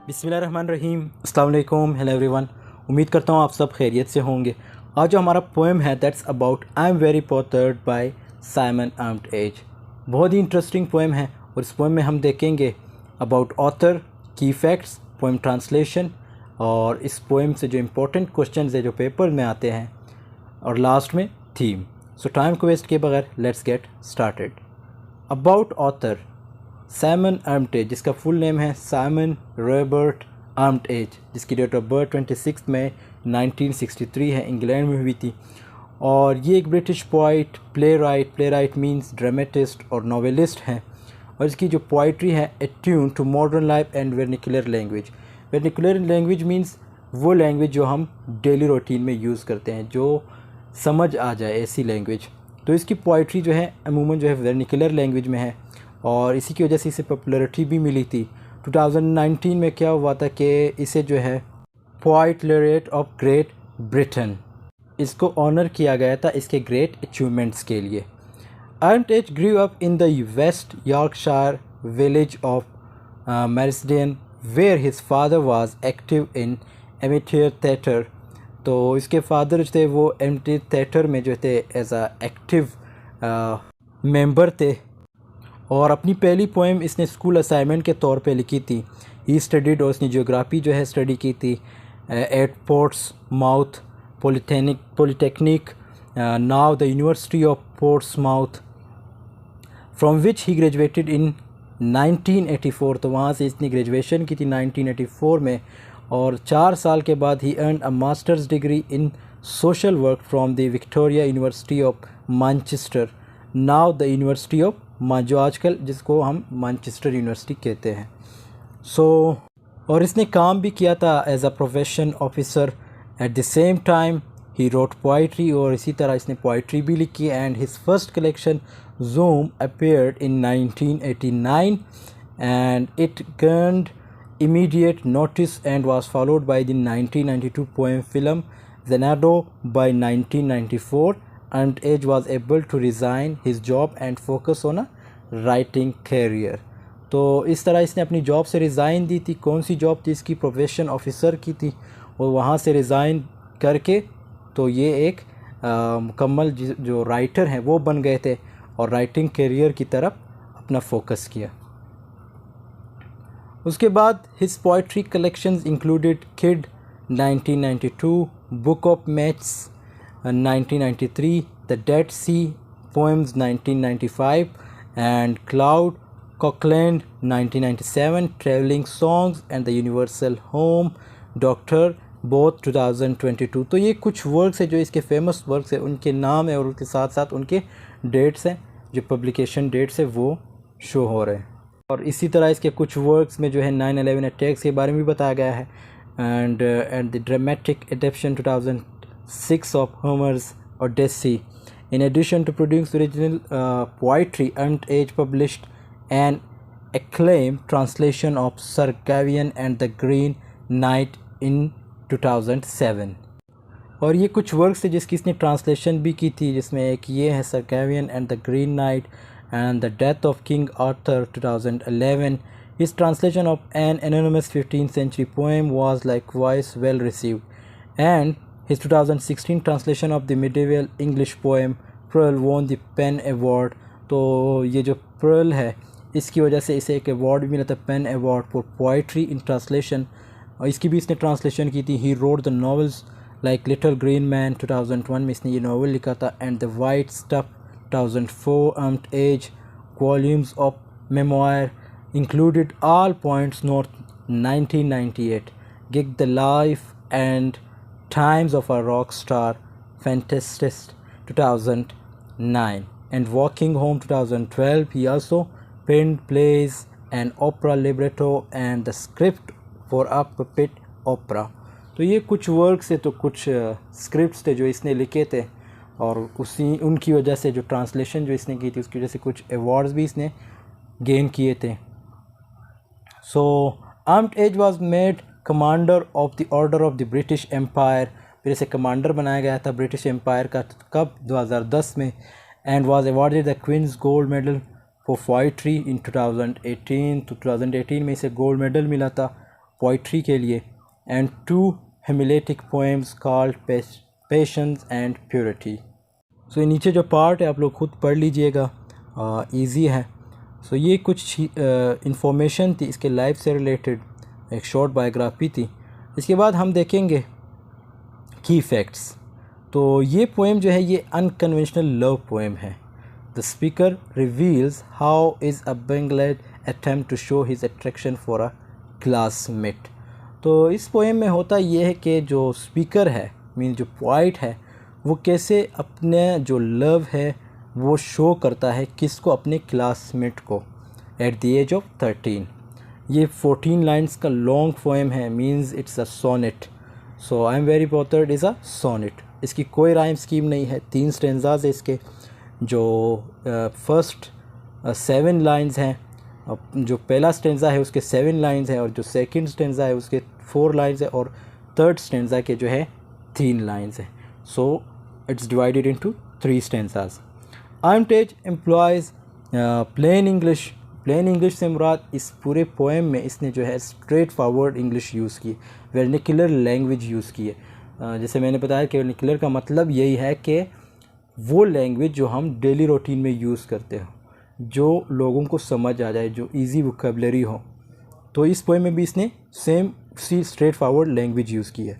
बिस्मिल्लाहिर्रहमानिर्रहीम, अस्सलाम वालेकुम, हेलो एवरीवन। उम्मीद करता हूँ आप सब खैरियत से होंगे। आज जो हमारा पोएम है that's about I am very bothered by Simon Armitage. बहुत ही इंटरेस्टिंग पोएम है और इस पोएम में हम देखेंगे अबाउट ऑथर, की फैक्ट्स, पोएम ट्रांसलेशन और इस पोएम से जो इम्पोर्टेंट क्वेश्चंस है जो पेपर में आते हैं और लास्ट में थीम। सो टाइम को वेस्ट किए बगैर let's get started. About author Simon Armitage, जिसका फुल नेम है साइमन रॉबर्ट आर्म्ड एज, जिसकी डेट ऑफ बर्थ 26 मई 1963 है, इंग्लैंड में हुई थी। और ये एक British poet, playwright means dramatist और नॉवेलिस्ट हैं। और इसकी जो पोइट्री है attune to modern life and vernacular language. Vernacular language means वो लैंग्वेज जो हम डेली रूटीन में यूज़ करते हैं, जो समझ आ जाए ऐसी लैंग्वेज। तो इसकी पोइट्री जो है अमूमन जो है वर्निकुलर लैंग्वेज में है और इसी की वजह से इसे पॉपुलैरिटी भी मिली थी। 2019 में क्या हुआ था कि इसे जो है poet laureate of Great Britain, इसको ऑनर किया गया था इसके ग्रेट अचीवमेंट्स के लिए। Armitage grew up in the West Yorkshire village of Marsden where his father was active in amateur theatre. तो इसके फादर जो थे वो एमेच्योर थिएटर में जो थे एज अ एक्टिव मेंबर थे। और अपनी पहली पोएम इसने स्कूल असाइनमेंट के तौर पे लिखी थी। ही स्टडीड, और इसने ज्योग्राफी जो है स्टडी की थी at Portsmouth polytechnic, now the university of Portsmouth, from which he graduated in 1984। तो वहाँ से इसने ग्रेजुएशन की थी 1984 में। और 4 साल के बाद ही earn a master's degree in social work from the Victoria University of Manchester, now the university of जो आजकल जिसको हम मैनचेस्टर यूनिवर्सिटी कहते हैं। और इसने काम भी किया था as a profession officer. At the same time ही रोट पोइट्री, और इसी तरह इसने पोइट्री भी लिखी। And his first collection Zoom appeared in 1989 and it garnered immediate notice and was followed by the 1992 poem film Xanadu by 1994. Armed Age was able to resign his job and focus on a writing career. तो इस तरह इसने अपनी job से resign दी थी। कौन सी job थी इसकी? प्रोफेशन ऑफिसर की थी। और वहाँ से रिज़ाइन करके तो ये एक मुकम्मल जो राइटर हैं वो बन गए थे और राइटिंग करियर की तरफ अपना फोकस किया। उसके बाद his poetry collections included Kid 1992, Book of Matches 1993, The Dead Sea Poems 1995 and Cloud Cuckooland 1997, Travelling Songs and The Universal Home Doctor both 2022। तो ये कुछ वर्क्स है जो इसके फेमस वर्क्स है, उनके नाम है और उनके साथ साथ उनके डेट्स हैं, जो पब्लिकेशन डेट्स है वो शो हो रहे हैं। और इसी तरह इसके कुछ वर्क्स में जो है 9/11 अटैक्स के बारे में भी बताया गया है। And the dramatic adaptation 2006 of होमर्स Odyssey. In addition to producing original poetry, Armed Age published an acclaimed translation of Sir Gawain and the Green Knight in 2007। और ये कुछ वर्क्स थे जिसकी इसने ट्रांसलेशन भी की थी, जिसमें एक ये है Sir Gawain and the Green Knight and the Death of King Arthur 2011. His translation of an anonymous 15th century poem was likewise well received, and his 2016 translation of the medieval English poem Pearl won the Pen Award. तो ये जो Pearl है इसकी वजह से इसे एक award भी मिला था, PEN award for poetry in translation, और इसकी भी इसने ट्रांसलेशन की थी। He wrote the novels like Little Green Man 2001 में इसने ये नावल लिखा था, and The White Stuff 2004, Armed Age volumes of memoir included All Points North 1998, Gig the Life and Times of a Rock Star Fantasist 2009, and Walking Home 2012. He also penned plays, an opera libretto and the script for a puppet opera. तो ये कुछ works है, तो कुछ scripts थे जो इसने लिखे थे और उनकी वजह से जो ट्रांसलेशन जो इसने की थी उसकी वजह से कुछ अवार्ड्स भी इसने गेन किए थे। So Armitage was made commander of the Order of the British Empire. फिर इसे कमांडर बनाया गया था ब्रिटिश एम्पायर का, कब? 2010 में। And was awarded the Queen's Gold Medal for poetry in 2018। तो 2018 में इसे गोल्ड मेडल मिला था पोइट्री के लिए, and 2 homiletic poems called Patience and Purity. So नीचे जो पार्ट है आप लोग खुद पढ़ लीजिएगा, इजी है। सो ये कुछ इंफॉर्मेशन थी इसके लाइफ से रिलेटेड, एक शॉर्ट बायोग्राफी थी। इसके बाद हम देखेंगे की फैक्ट्स। तो ये पोएम जो है ये अनकन्वेंशनल लव पोएम है। The speaker reveals how is a bungled attempt to show his attraction for a classmate. तो इस पोएम में होता ये है कि जो स्पीकर है मीन जो पोइट है वो कैसे अपने जो लव है वो शो करता है किसको, अपने क्लासमेट को, एट द एज ऑफ 13। ये 14 लाइन्स का लॉन्ग पोएम है, means it's a sonnet. So I am very bothered is a sonnet. इसकी कोई राइम स्कीम नहीं है, 3 स्टेंजाज है इसके। जो फर्स्ट 7 लाइन्स हैं, जो पहला स्टेंजा है उसके 7 लाइन्स हैं, और जो सेकंड स्टेंजा है उसके 4 लाइन्स है, और थर्ड स्टेंजा के जो है 3 लाइन्स हैं। So it's divided into 3 stanzas. Armitage employs plain English. Plain English से मुराद इस पूरे पोएम में इसने जो है स्ट्रेट फॉरवर्ड इंग्लिश यूज़ की, वर्निकुलर लैंग्वेज यूज़ की है। जैसे मैंने बताया कि वर्निकुलर का मतलब यही है कि वो लैंग्वेज जो हम डेली रूटीन में यूज़ करते हो, जो लोगों को समझ आ जाए, जो इजी वोकैबुलरी हो। तो इस पोएम में भी इसने सेम सी स्ट्रेट फॉरवर्ड लैंग्वेज यूज़ की है।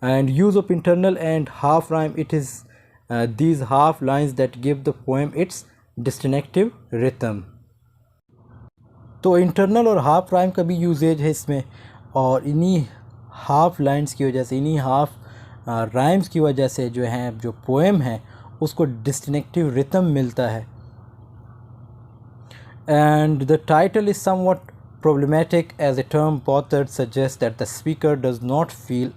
And use of internal and half rhyme, it is these half lines that give the poem its distinctive rhythm। तो इंटरनल और हाफ राइम का भी यूजेज है इसमें, और इन्हीं हाफ लाइन्स की वजह से, इन्हीं हाफ राइम्स की वजह से जो है जो पोएम है उसको डिस्टिंक्टिव रिथम मिलता है। And the title is somewhat problematic as a term bothered suggests that the speaker does not feel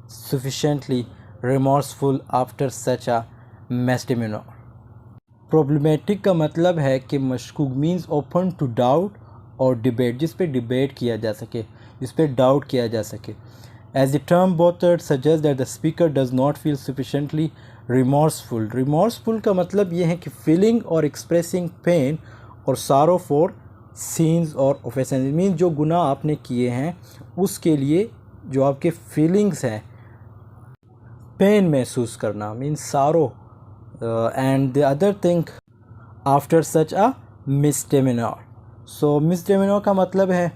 sufficiently remorseful after such a misdemeanor। Problematic का मतलब है कि मशकूक मीन्स ओपन टू डाउट और debate, जिस पे debate किया जा सके, जिस पे डाउट किया जा सके। As the term bothered suggests that the speaker does not feel sufficiently remorseful। Remorseful का मतलब ये है कि feeling और expressing pain और sorrow for sins और offenses, मीन्स जो गुनाह आपने किए हैं उसके लिए जो आपके फीलिंग्स हैं, पेन महसूस करना मीन्स सारो। And the other thing after such अ मिसडेमिनर। सो मिसडेमिनर का मतलब है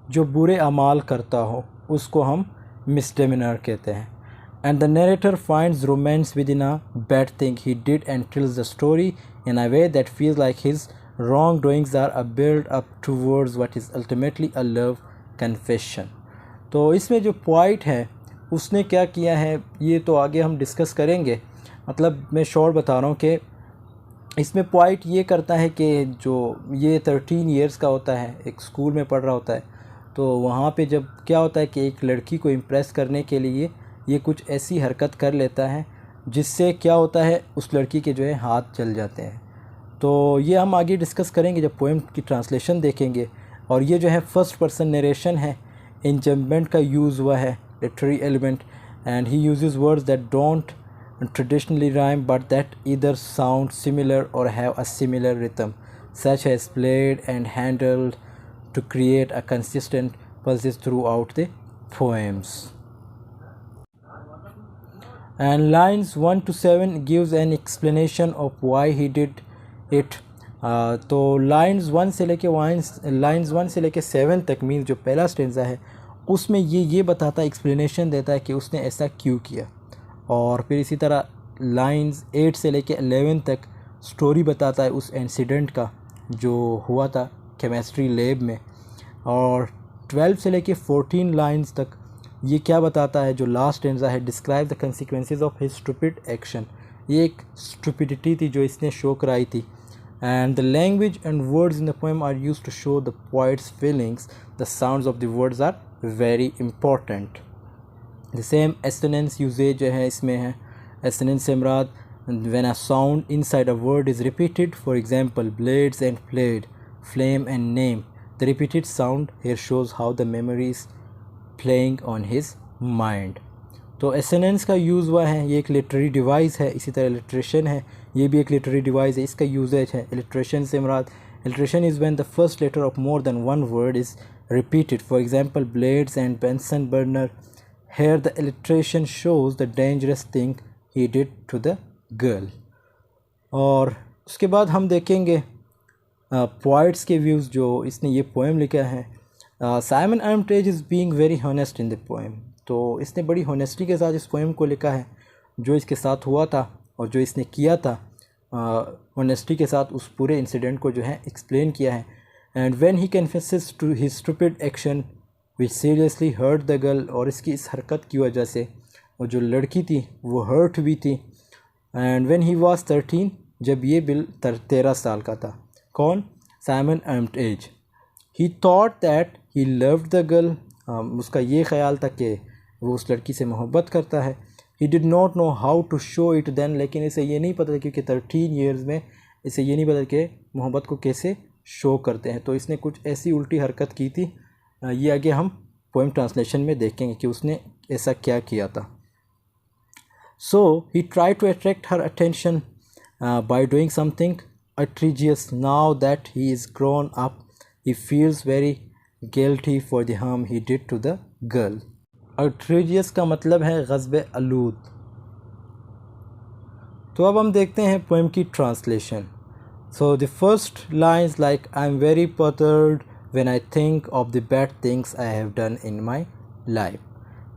जो बुरे अमाल करता हो उसको हम मिसडेमिनर कहते हैं। And the narrator finds romance with in a bad thing he did and tells the story in a way that feels like his wrong doings are a build up towards what is ultimately a love confession। तो इसमें जो point है उसने क्या किया है ये तो आगे हम डिस्कस करेंगे। मतलब मैं शॉर्ट बता रहा हूँ कि इसमें पॉइंट ये करता है कि जो ये 13 इयर्स का होता है, एक स्कूल में पढ़ रहा होता है, तो वहाँ पे जब क्या होता है कि एक लड़की को इम्प्रेस करने के लिए ये कुछ ऐसी हरकत कर लेता है जिससे क्या होता है उस लड़की के जो है हाथ जल जाते हैं। तो ये हम आगे डिस्कस करेंगे जब पोएम की ट्रांसलेशन देखेंगे। और ये जो है फर्स्ट पर्सन नरेशन है, इंजम्पमेंट का यूज़ हुआ है, literary element, and he uses words that don't traditionally rhyme but that either sound similar or have a similar rhythm such has played and handled to create a consistent pulses throughout the poems. And lines 1 to 7 gives an explanation of why he did it। तो lines 1 से लेके 7 तक means जो पहला stanza है उसमें ये बताता है, एक्सप्लेनेशन देता है कि उसने ऐसा क्यों किया। और फिर इसी तरह लाइन्स 8 से लेके 11 तक स्टोरी बताता है उस इंसिडेंट का जो हुआ था केमिस्ट्री लैब में। और 12 से लेके 14 लाइन्स तक ये क्या बताता है, जो लास्ट स्टेंजा है, describe the consequences of his stupid action. ये एक स्टूपिडिटी थी जो इसने शो कराई थी। And the language and words in the poem are use to show the poet's feelings, the sounds of the words are very important. The same assonance uses जो है इसमें है। एसोनेंस से मुराद when a sound inside a word is repeated, for example blades and played, flame and name. The repeated sound here shows how the memory is playing on his mind. तो assonance का use हुआ है, ये एक literary device है। इसी तरह इलिट्रेशन है, ये भी एक लिटरेरी डिवाइस है, इसका यूजेज है। इलिट्रेशन से मुराद, alliteration is when the first letter of more than one word is repeated. For example, Blades and Benson burner. Here the illustration shows the dangerous thing he did to the girl. और उसके बाद हम देखेंगे poets के views जो इसने ये poem लिखा है. Simon Armitage is being very honest in the poem. तो इसने बड़ी हॉनेस्टी के साथ इस पोएम को लिखा है. जो इसके साथ हुआ था और जो इसने किया था, हॉनेस्टी के साथ उस पूरे इंसिडेंट को जो है एक्सप्लेन किया है. And when he confesses to his stupid action which seriously hurt the girl, और इसकी इस हरकत की वजह से वो जो लड़की थी वो हर्ट भी थी. एंड व्हेन ही वाज 13, जब ये बिल 13 साल का था. कौन? Simon Armitage. He thought that he loved the girl. उसका ये ख्याल था कि वो उस लड़की से मोहब्बत करता है. He did not know how to show it then, लेकिन इसे ये नहीं पता था क्योंकि 13 ईयर्स में इसे ये नहीं पता कि मोहब्बत को कैसे शो करते हैं. तो इसने कुछ ऐसी उल्टी हरकत की थी. ये आगे हम पोएम ट्रांसलेशन में देखेंगे कि उसने ऐसा क्या किया था. So he try to attract her attention by doing something outrageous. Now that he is grown up, he feels very guilty for the harm he did to the girl. outrageous का मतलब है ग़ज़ब आलूद. तो अब हम देखते हैं पोएम की translation. So the first lines like I'm very perturbed when I think of the bad things I have done in my life.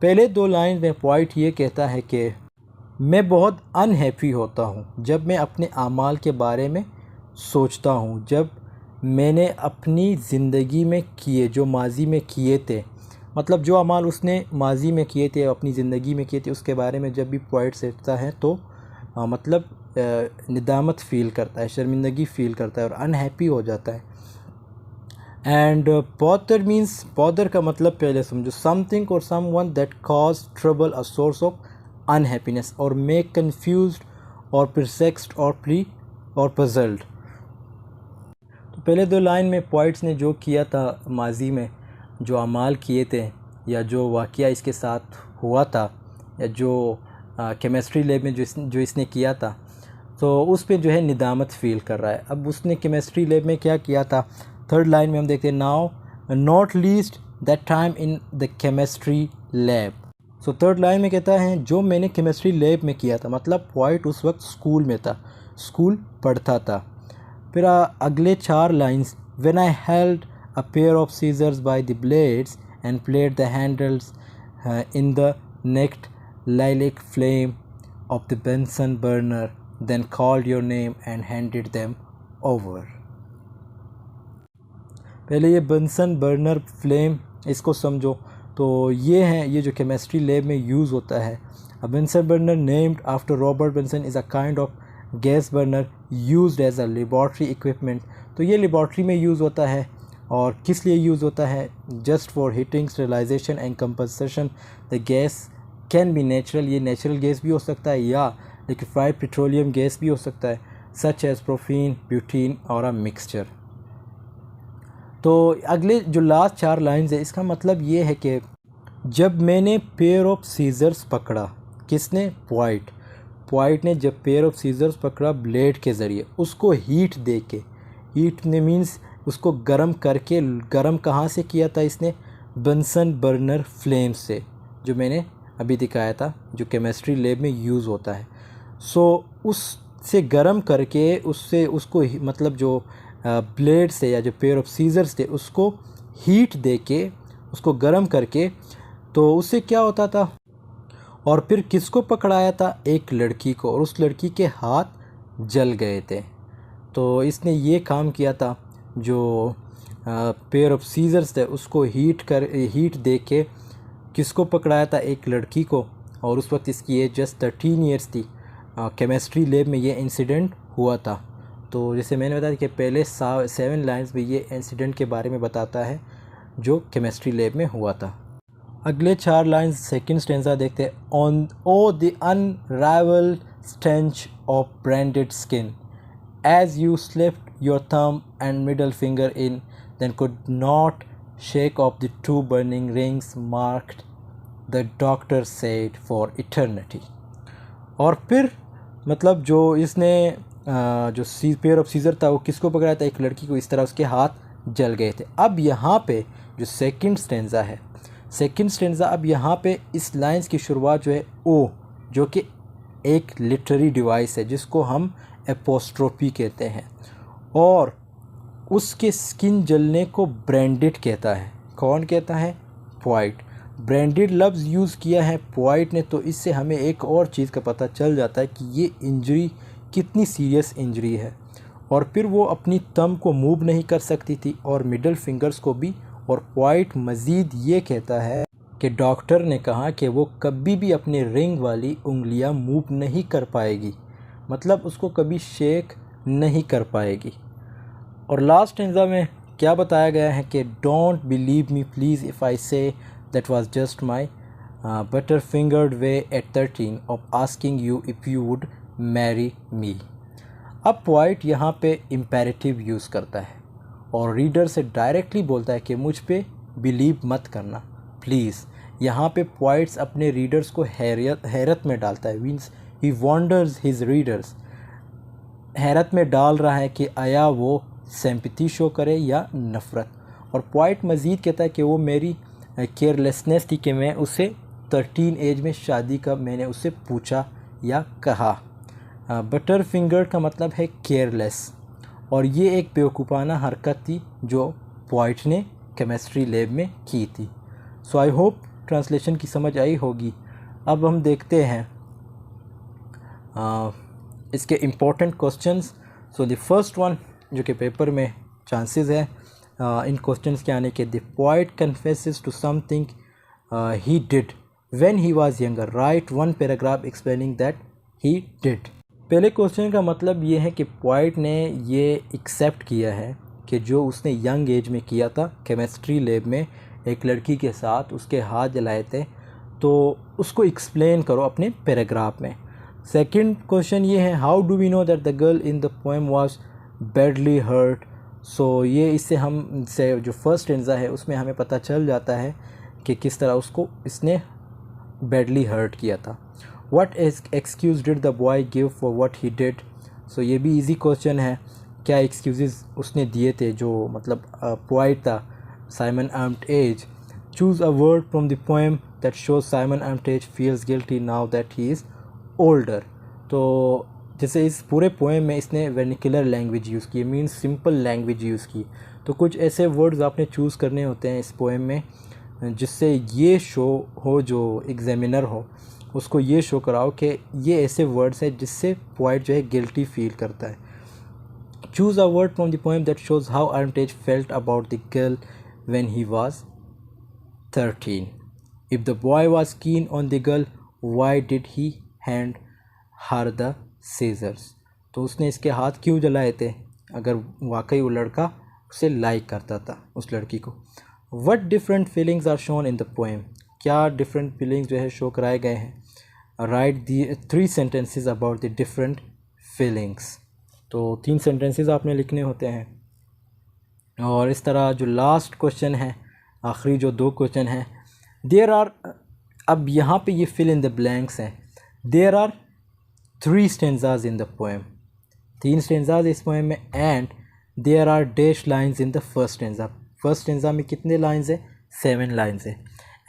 पहले दो लाइन में पोइट ये कहता है कि मैं बहुत अनहैप्पी होता हूँ जब मैं अपने आमाल के बारे में सोचता हूँ, जब मैंने अपनी ज़िंदगी में किए जो माजी में किए थे, मतलब जो अमाल उसने माजी में किए थे अपनी ज़िंदगी में किए थे उसके बारे में जब भी पोइट सोचता है तो मतलब निदामत फ़ील करता है, शर्मिंदगी फ़ील करता है और अनहैप्पी हो जाता है. एंड बॉदर मीन्स, बॉदर का मतलब पहले समझो, समथिंग और someone that cause trouble, a source of unhappiness, और मेक कन्फ्यूज्ड और परसेक्स्ड और पजल्ड. तो पहले दो लाइन में पोइट्स ने जो किया था माजी में, जो अमाल किए थे या जो वाक़या इसके साथ हुआ था या जो केमिस्ट्री लैब में जो इसने किया था, तो उस पे जो है निदामत फ़ील कर रहा है. अब उसने केमिस्ट्री लैब में क्या किया था, थर्ड लाइन में हम देखते हैं. Now not least that time in the chemistry lab. So third line में कहता है जो मैंने केमिस्ट्री लैब में किया था, मतलब पोइट उस वक्त स्कूल में था, स्कूल पढ़ता था. फिर अगले 4 lines, when I held a pair of scissors by the blades and played the handles in the naked lilac flame of the Bunsen burner, then called your name and handed them over. पहले ये Bunsen burner flame इसको समझो. तो ये है, ये जो chemistry lab में यूज़ होता है. A Bunsen burner named after Robert Bunsen is a kind of gas burner used as a laboratory equipment. तो ये लेबॉर्ट्री में यूज़ होता है. और किस लिए यूज़ होता है? Just for heating, sterilization and combustion. The gas can be natural, ये नेचुरल गैस भी हो सकता है या लिक्विफाइड पेट्रोलियम गैस भी हो सकता है, सच एज प्रोफीन, ब्यूटीन और अ मिक्सचर. तो अगले जो लास्ट 4 लाइन्स है इसका मतलब ये है कि जब मैंने पेयर ऑफ सीजर्स पकड़ा, किसने? पोइट ने जब पेयर ऑफ सीजर्स पकड़ा ब्लेड के ज़रिए, उसको हीट दे के, हीट ने मीन्स उसको गर्म करके, गर्म कहाँ से किया था इसने? बंसन बर्नर फ्लेम से, जो मैंने अभी दिखाया था, जो केमिस्ट्री लैब में यूज़ होता है. सो उससे गर्म करके उसको मतलब जो ब्लेड से या जो पेयर ऑफ सीजर्स थे उसको हीट दे के, उसको गर्म करके, तो उससे क्या होता था? और फिर किसको पकड़ाया था? एक लड़की को, और उस लड़की के हाथ जल गए थे. तो इसने ये काम किया था, जो पेयर ऑफ सीजर्स थे उसको हीट दे के किसको पकड़ाया था? एक लड़की को. और उस वक्त इसकी एज जस्ट 13 ईयर्स थी. केमिस्ट्री लैब में ये इंसिडेंट हुआ था. तो जैसे मैंने बताया कि पहले 7 लाइन्स में ये इंसिडेंट के बारे में बताता है जो केमिस्ट्री लैब में हुआ था. अगले 4 लाइन्स सेकंड स्टेंजा देखते हैं. On o the unrivalled stench of branded skin as you slipped your thumb and middle finger in then could not shake off the 2 burning rings marked the doctor said for eternity. और फिर मतलब जो इसने जो pair of scissor था वो किसको पकड़ा था? एक लड़की को. इस तरह उसके हाथ जल गए थे. अब यहाँ पे जो सेकंड स्टेंजा है, सेकंड स्टेंजा, अब यहाँ पे इस लाइंस की शुरुआत जो है ओ, जो कि एक लिटरेरी डिवाइस है जिसको हम एपोस्ट्रोफी कहते हैं, और उसके स्किन जलने को ब्रांडेड कहता है। कौन कहता है? पोइट। ब्रांडेड लफ्ज़ यूज़ किया है पोइट ने, तो इससे हमें एक और चीज़ का पता चल जाता है कि ये इंजरी कितनी सीरियस इंजरी है। और फिर वो अपनी थंब को मूव नहीं कर सकती थी और मिडल फिंगर्स को भी। और पोइट मज़ीद ये कहता है कि डॉक्टर ने कहा कि वो कभी भी अपने रिंग वाली उंगलियां मूव नहीं कर पाएगी, मतलब उसको कभी शेक नहीं कर पाएगी। और लास्ट स्टेंजा में क्या बताया गया है कि don't believe me please if I say that was just my butter fingered way at 13 of asking you if you would marry me. अब पोइट यहाँ पे इम्पेरेटिव यूज़ करता है और रीडर से डायरेक्टली बोलता है कि मुझ पे बिलीव मत करना प्लीज़। यहाँ पे पोइट्स अपने रीडर्स को हैरत में डालता है, means he wonders his readers, हैरत में डाल रहा है कि आया वो सिंपैथी शो करे या नफ़रत। और पोइट मज़ीद कहता है कि वो मेरी केयरलेसनेस थी कि मैं उसे 13 एज में शादी का मैंने उससे पूछा या कहा। बटर फिंगर का मतलब है केयरलेस, और ये एक बेवकूफ़ाना हरकत थी जो पोइट ने केमिस्ट्री लैब में की थी। सो आई होप ट्रांसलेशन की समझ आई होगी। अब हम देखते हैं इसके important questions. So the first one जो कि पेपर में चांसेस है इन क्वेश्चंस के आने के, the poet confesses to something he did when he was younger, write one paragraph explaining that he did. पहले क्वेश्चन का मतलब ये है कि पोइट ने ये एक्सेप्ट किया है कि जो उसने यंग एज में किया था केमिस्ट्री लैब में एक लड़की के साथ उसके हाथ जलाए थे, तो उसको एक्सप्लेन करो अपने पैराग्राफ में। सेकंड क्वेश्चन ये है, how do we know that the girl in the poem was badly hurt. So ये इससे हम से जो फर्स्ट स्टेंजा है उसमें हमें पता चल जाता है कि किस तरह उसको इसने बैडली हर्ट किया था। What excuse did the boy give for what he did. So ये भी इजी क्वेश्चन है, क्या एक्सक्यूज़ उसने दिए थे जो मतलब पोइट था Simon Armitage. Choose a word from the poem that shows Simon Armitage feels guilty now that he is older. तो जैसे इस पूरे पोएम में इसने वर्निकुलर लैंग्वेज यूज़ की, मीन्स सिंपल लैंग्वेज यूज़ की, तो कुछ ऐसे वर्ड्स आपने चूज़ करने होते हैं इस पोएम में जिससे ये शो हो, जो एग्जामिनर हो उसको ये शो कराओ कि ये ऐसे वर्ड्स हैं जिससे पोइट जो है गिल्टी फील करता है। Choose a word from the poem that shows how Armitage felt about the girl when he was 13। If the boy was keen on the girl why did he hand her the scissors. तो उसने इसके हाथ क्यों जलाए थे अगर वाकई वो लड़का उसे लाइक करता था उस लड़की को। What different feelings are shown in the poem, क्या डिफरेंट फीलिंग्स जो है शो कराए गए हैं। Write the 3 sentences about the different feelings. तो 3 सेंटेंसेस आपने लिखने होते हैं। और इस तरह जो लास्ट क्वेश्चन है, आखिरी जो 2 क्वेश्चन हैं, देयर आर, अब यहाँ पे ये फिल इन द ब्लैंक्स हैं। There are 3 stanzas in the poem, 3 stanzas इस पोएम में, and there are dash lines in the first stanza. First stanza में कितने लाइन्स है? 7 लाइन्स है।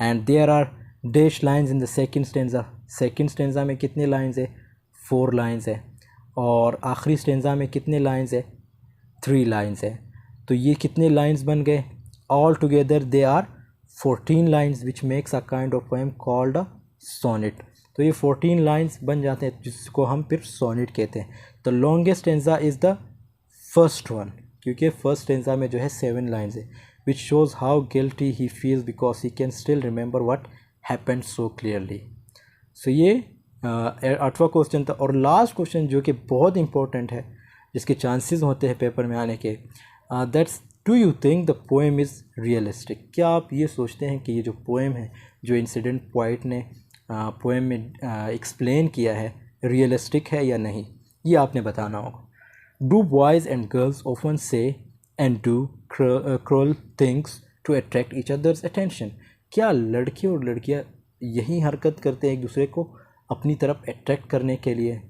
And there are dash lines in the second stanza, second stanza में कितने lines है? 4 lines है। और आखिरी स्टेंजा में कितने लाइन्स है? 3 लाइन्स है। तो ये कितने लाइन्स बन गए? All together they are 14 lines which makes a kind of poem called a sonnet. तो ये 14 लाइन्स बन जाते हैं जिसको हम फिर सोनेट कहते हैं। The longest stanza is the first one, क्योंकि फर्स्ट स्टेंजा में जो है 7 लाइन्स है, which shows how guilty he feels because he can still remember what happened so clearly. So ये 8वां क्वेश्चन था। और लास्ट क्वेश्चन जो कि बहुत इंपॉर्टेंट है, जिसके चांसेस होते हैं पेपर में आने के, that's do you think the poem is realistic. क्या आप ये सोचते हैं कि ये जो पोएम है, जो इंसिडेंट पोइट ने पोएम में एक्सप्लेन किया है, रियलिस्टिक है या नहीं, ये आपने बताना होगा। Do boys and girls often say and do cruel things to attract each other's attention. क्या लड़के और लड़कियां यही हरकत करते हैं एक दूसरे को अपनी तरफ अट्रैक्ट करने के लिए,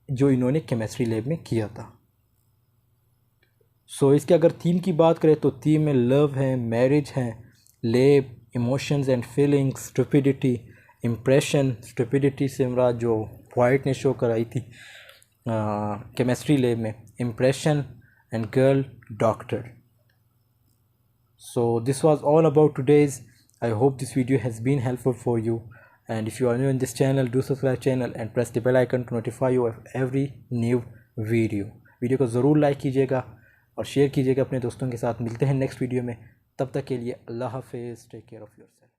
जो इन्होंने केमिस्ट्री लैब में किया था। सो इसके अगर थीम की बात करें तो थीम में लव है, मैरिज है, lab, emotions and feelings, stupidity, impression, stupidity से मुराद जो वाइट ने शो कराई थी केमिस्ट्री लैब में, impression and girl doctor. So this was all about today's. I hope this video has been helpful for you, and if you are new in this channel, do subscribe channel and press the bell icon to notify you of every new video को ज़रूर like कीजिएगा और share कीजिएगा अपने दोस्तों के साथ. मिलते हैं नेक्स्ट वीडियो में, तब तक के लिए अल्लाह हाफिज़. Take care of yourself.